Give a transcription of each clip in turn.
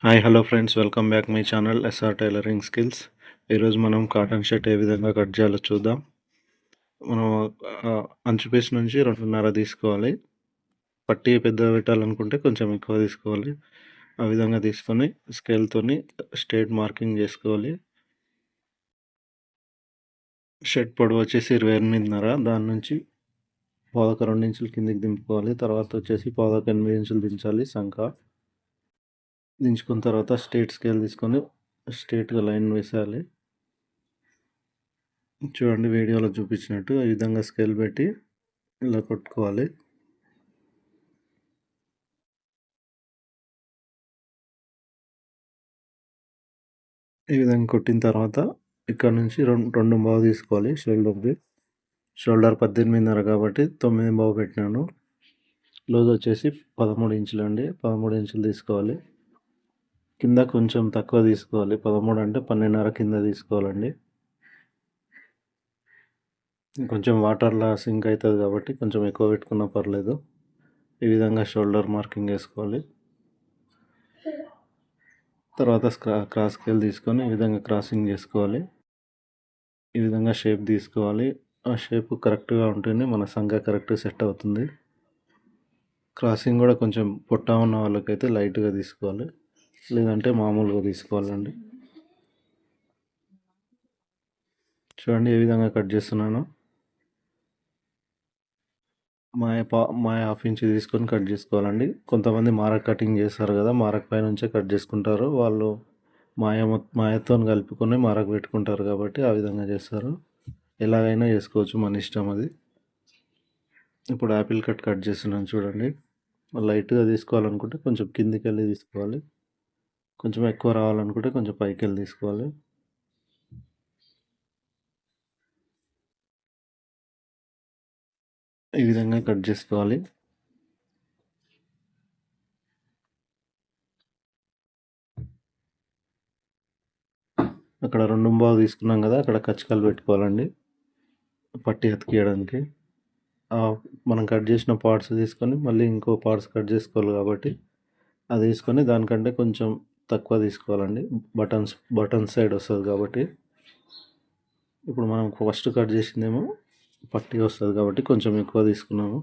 Hi hello friends, welcome back my channel SR tailoring skills. ఈరోజు మనం cotton shirt ఏ విధంగా cut చేయాలో చూద్దాం. మనం అంచు పీస్ నుంచి 2.5 తీసుకోవాలి. పట్టీ పెద్దగా పెట్టాలనుకుంటే కొంచెం ఎక్కువ తీసుకోవాలి. ఆ విధంగా తీసుకొని స్కేల్తోని స్ట్రేట్ మార్కింగ్ చేసుకోవాలి. షర్ట్ పొడవు వచ్చేసి 28.5, దాని నుంచి పాదొక 2 ఇంచులు కిందికి దింపుకోవాలి. తర్వాత వచ్చేసి పాదొక 8 ఇంచులు దించాలి సంఖ. దించుకున్న తర్వాత స్ట్రేట్ స్కేల్ తీసుకొని స్ట్రేట్గా లైన్ వేసేయాలి. చూడండి, వీడియోలో చూపించినట్టు ఈ విధంగా స్కేల్ పెట్టి ఇలా కొట్టుకోవాలి. ఈ విధంగా కొట్టిన తర్వాత ఇక్కడ నుంచి రెండు బావు తీసుకోవాలి. షోల్డర్ 18.5 కాబట్టి 9 బావు పెట్టినాను. లూజ్ వచ్చేసి 13 ఇంచులు అండి. 13 ఇంచులు తీసుకోవాలి. కింద కొంచెం తక్కువ తీసుకోవాలి. 13 అంటే 12.5 కింద తీసుకోవాలండి. కొంచెం వాటర్లా సింక్ అవుతుంది కాబట్టి కొంచెం ఎక్కువ పెట్టుకున్నా పర్లేదు. ఈ విధంగా షోల్డర్ మార్కింగ్ వేసుకోవాలి. తర్వాత క్రాస్ స్కేల్ తీసుకొని ఈ విధంగా క్రాసింగ్ చేసుకోవాలి. ఈ విధంగా షేప్ తీసుకోవాలి. ఆ షేప్ కరెక్ట్గా ఉంటేనే మన సంఖ కరెక్ట్గా సెట్ అవుతుంది. క్రాసింగ్ కూడా కొంచెం పొట్ట ఉన్న వాళ్ళకైతే లైట్గా తీసుకోవాలి, లేదంటే మామూలుగా తీసుకోవాలండి. చూడండి ఏ విధంగా కట్ చేస్తున్నాను. మా 1/2 ఇంచ్ తీసుకొని కట్ చేసుకోవాలండి. కొంతమంది మారక్ కటింగ్ చేస్తారు కదా, మారక్ పై నుంచే కట్ చేసుకుంటారు. వాళ్ళు మాయతో కలుపుకొని మారక్ పెట్టుకుంటారు కాబట్టి ఆ విధంగా చేస్తారు. ఎలాగైనా చేసుకోవచ్చు, మన ఇష్టం అది. ఇప్పుడు యాపిల్ కట్ చేస్తున్నాను చూడండి. లైట్గా తీసుకోవాలనుకుంటే కొంచెం కిందికి వెళ్ళి తీసుకోవాలి. కొంచెం ఎక్కువ రావాలనుకుంటే కొంచెం పైకి వెళ్ళి తీసుకోవాలి. ఈ విధంగా కట్ చేసుకోవాలి. అక్కడ 2 తీసుకున్నాం కదా, అక్కడ కచ్చకాలు పెట్టుకోవాలండి పట్టి అతికియడానికి. మనం కట్ చేసిన పార్ట్స్ తీసుకొని మళ్ళీ ఇంకో పార్ట్స్ కట్ చేసుకోవాలి కాబట్టి అది తీసుకొని దానికంటే కొంచెం తక్కువ తీసుకోవాలండి. బటన్స్ సైడ్ వస్తుంది కాబట్టి. ఇప్పుడు మనం ఫస్ట్ కట్ చేసిందేమో పట్టి వస్తుంది కాబట్టి కొంచెం ఎక్కువ తీసుకున్నాము.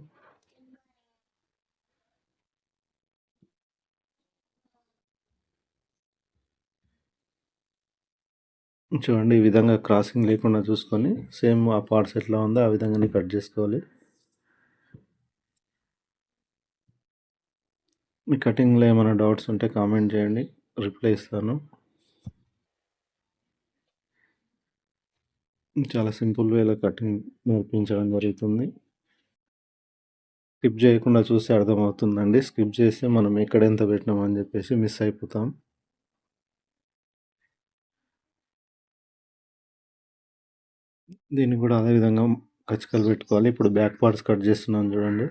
చూడండి, ఈ విధంగా క్రాసింగ్ లేకుండా చూసుకొని సేమ్ ఆ పార్ట్స్ ఎట్లా ఉందో ఆ విధంగానే కట్ చేసుకోవాలి. మీ కటింగ్లో ఏమైనా డౌట్స్ ఉంటే కామెంట్ చేయండి, రిప్లై ఇస్తాను. చాలా సింపుల్ వేలో కటింగ్ నేర్పించడం జరుగుతుంది. స్కిప్ చేయకుండా చూస్తే అర్థమవుతుందండి. స్కిప్ చేస్తే మనం ఎక్కడ ఎంత పెట్టినామని చెప్పేసి మిస్ అయిపోతాం. దీన్ని కూడా అదే విధంగా కచ్చకాలు పెట్టుకోవాలి. ఇప్పుడు బ్యాక్ పార్ట్స్ కట్ చేస్తున్నాను చూడండి.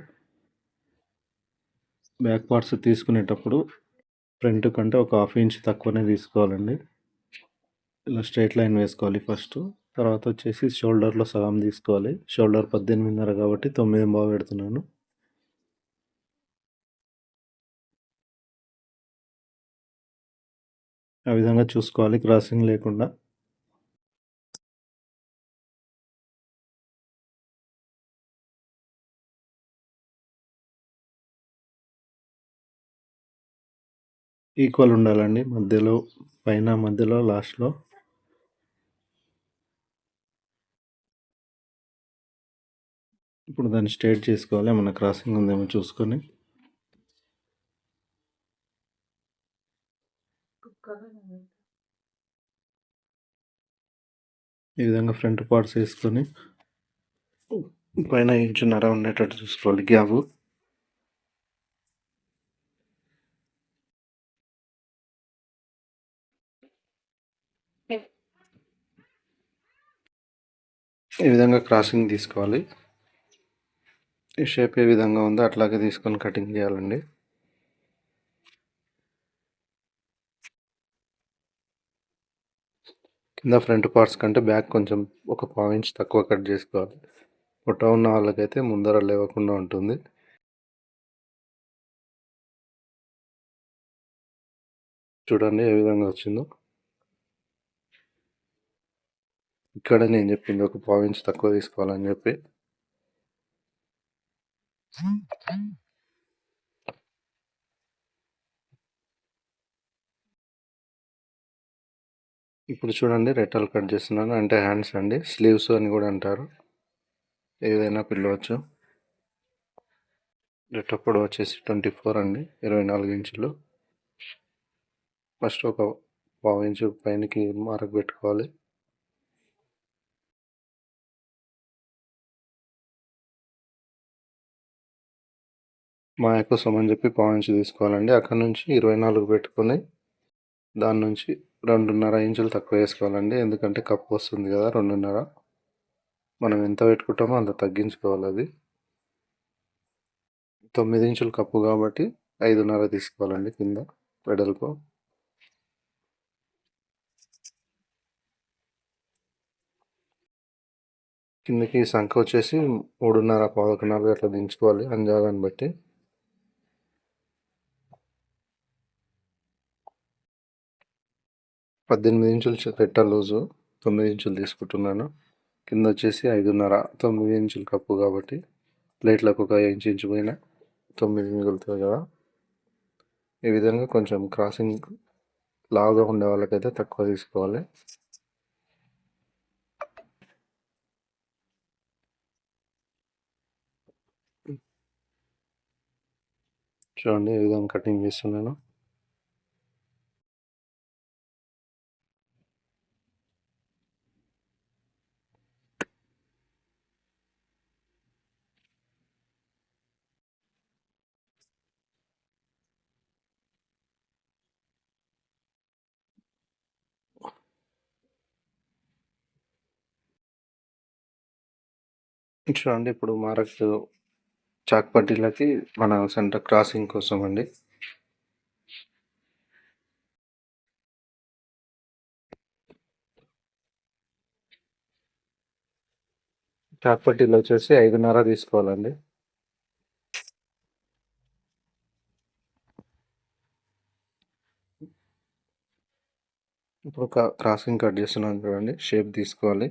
బ్యాక్ పార్ట్స్ తీసుకునేటప్పుడు ఫ్రంట్ కంటే ఒక 1/2 ఇంచ్ తక్కువనే తీసుకోవాలండి. ఇలా స్ట్రైట్ లైన్ వేసుకోవాలి ఫస్ట్. తర్వాత వచ్చేసి షోల్డర్లో సగం తీసుకోవాలి. షోల్డర్ 18.5 కాబట్టి 9 బాగా పెడుతున్నాను. ఆ విధంగా చూసుకోవాలి క్రాసింగ్ లేకుండా. ఈక్వల్ ఉండాలండి, మధ్యలో పైన, మధ్యలో, లాస్ట్లో. ఇప్పుడు దాన్ని స్ట్రైట్ చేసుకోవాలి. మన క్రాసింగ్ ఉందేమో చూసుకొని. ఈ విధంగా ఫ్రంట్ పార్ట్స్ వేసుకొని పైన 1.5 ఇంచ్ ఉండేటట్టు చూసుకోవాలి గ్యాప్. ఈ విధంగా క్రాసింగ్ తీసుకోవాలి. ఈ షేప్ ఏ విధంగా ఉందో అట్లాగే తీసుకొని కటింగ్ చేయాలండి. కింద ఫ్రంట్ పార్ట్స్ కంటే బ్యాక్ కొంచెం ఒక 1/4 ఇంచ్ తక్కువ కట్ చేసుకోవాలి. పొట్ట ఉన్న వాళ్ళకైతే ముందర లేవకుండా ఉంటుంది. చూడండి ఏ విధంగా వచ్చిందో. ఇక్కడే నేను చెప్పింది ఒక పావించ్ తక్కువ తీసుకోవాలని చెప్పి. ఇప్పుడు చూడండి రెట్టలు కట్ చేస్తున్నాను, అంటే హ్యాండ్స్ అండి, స్లీవ్స్ అని కూడా అంటారు, ఏదైనా పిలవచ్చు. రెట్ట పొడవు వచ్చేసి 24 అండి, 24 ఇంచులు. ఫస్ట్ ఒక పావించు పైనకి మార్క్ పెట్టుకోవాలి. మాయ కోసం అని చెప్పి పావించు తీసుకోవాలండి. అక్కడ నుంచి 24 పెట్టుకొని దాని నుంచి 2.5 ఇంచులు తక్కువ వేసుకోవాలండి, ఎందుకంటే కప్పు వస్తుంది కదా 2.5. మనం ఎంత పెట్టుకుంటామో అంత తగ్గించుకోవాలి. అది 9 ఇంచులు కప్పు కాబట్టి 5.5 తీసుకోవాలండి కింద వెడల్పు. కిందకి సంఖ వచ్చేసి 3.5 14 అట్లా దించుకోవాలి అంజాదాన్ని బట్టి. పద్దెనిమిది ఇంచులు పెట్ట లూజు, 9 ఇంచులు తీసుకుంటున్నాను. కింద వచ్చేసి 5.5, 9 ఇంచులు కప్పు కాబట్టి ప్లేట్లకు ఒక ఇంచు పైన 9 మిగులుతుంది కదా. ఈ విధంగా కొంచెం క్రాసింగ్ లావుగా ఉండే వాళ్ళకైతే తక్కువ తీసుకోవాలి. చూడండి ఏ విధంగా కటింగ్ చేస్తున్నాను. చూడండి ఇప్పుడు మార్క్ చాక్ పట్టీలకి మన సెంటర్ క్రాసింగ్ కోసం అండి. చాక్ పట్టీలు వచ్చేసి 5.5 తీసుకోవాలండి. ఇప్పుడు క్రాసింగ్ కట్ చేస్తున్నాను చూడండి, షేప్ తీసుకోవాలి.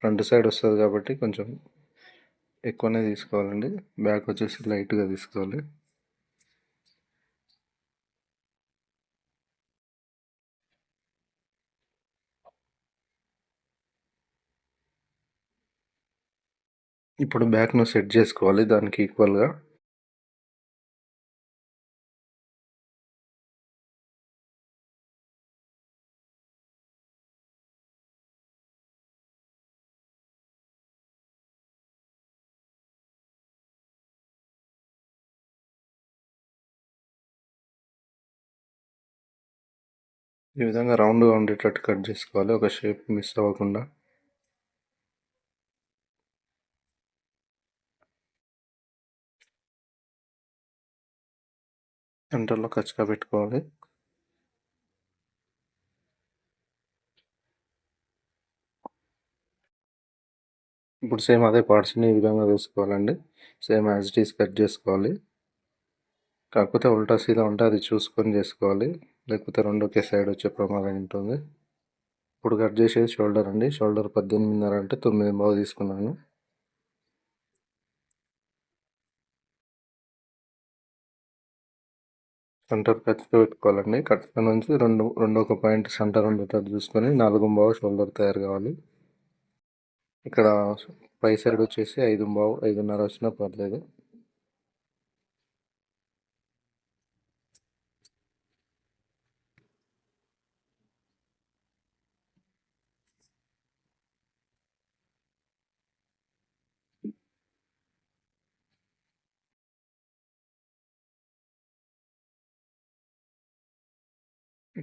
ఫ్రంట్ సైడ్ వస్తుంది కాబట్టి కొంచెం ఎక్కువనే తీసుకోవాలండి, బ్యాక్ వచ్చేసి లైట్గా తీసుకోవాలి. ఇప్పుడు బ్యాక్ను సెట్ చేసుకోవాలి దానికి ఈక్వల్గా. ఈ విధంగా రౌండ్గా ఉండేటట్టు కట్ చేసుకోవాలి, ఒక షేప్ మిస్ అవ్వకుండా. సెంటర్లో ఖచ్చితంగా పెట్టుకోవాలి. ఇప్పుడు సేమ్ అదే పార్ట్స్ని ఈ విధంగా వేసుకోవాలండి, same as it is cut చేసుకోవాలి. కాకపోతే ఉల్టా సీదా ఉంటే అది చూసుకొని చేసుకోవాలి, లేకపోతే రెండు ఒకే సైడ్ వచ్చే ప్రమాదం ఉంటుంది. ఇప్పుడు కట్ చేసేది షోల్డర్ అండి. షోల్డర్ 18.5 అంటే 9.5 తీసుకున్నాను. సెంటర్ ఖచ్చితంగా పెట్టుకోవాలండి. కట్ నుంచి రెండు ఒక పాయింట్ సెంటర్ ఉండేటట్టు చూసుకొని 4.5 షోల్డర్ తయారు కావాలి. ఇక్కడ పై సైడ్ వచ్చేసి 5.5, 5.5 వచ్చినా పర్లేదు.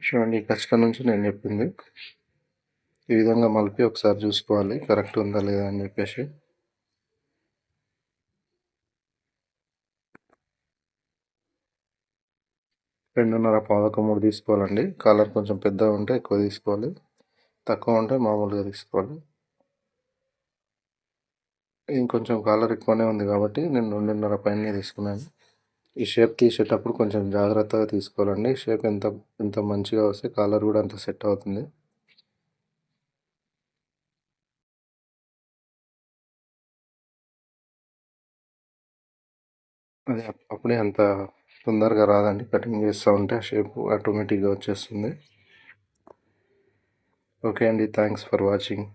చూడండి కష్టం నుంచి నేను చెప్పింది ఈ విధంగా మలిపి ఒకసారి చూసుకోవాలి కరెక్ట్ ఉందా లేదా అని చెప్పేసి. 2.5 పాదకు 3 తీసుకోవాలండి. కాలర్ కొంచెం పెద్దగా ఉంటే ఎక్కువ తీసుకోవాలి, తక్కువ ఉంటే మామూలుగా తీసుకోవాలి. ఇంకొంచెం కాలర్ ఎక్కువనే ఉంది కాబట్టి నేను 2.5 పైన తీసుకున్నాను. ఈ షేప్ తీసేటప్పుడు కొంచెం జాగ్రత్తగా తీసుకోవాలండి. షేప్ ఎంత ఎంత మంచిగా వస్తే కాలర్ కూడా అంత సెట్ అవుతుంది. అది అప్పుడే అంత తొందరగా రాదండి. కటింగ్ చేస్తూ ఉంటే ఆ షేప్ ఆటోమేటిక్గా వచ్చేస్తుంది. ఓకే అండి, థ్యాంక్స్ ఫర్ వాచింగ్.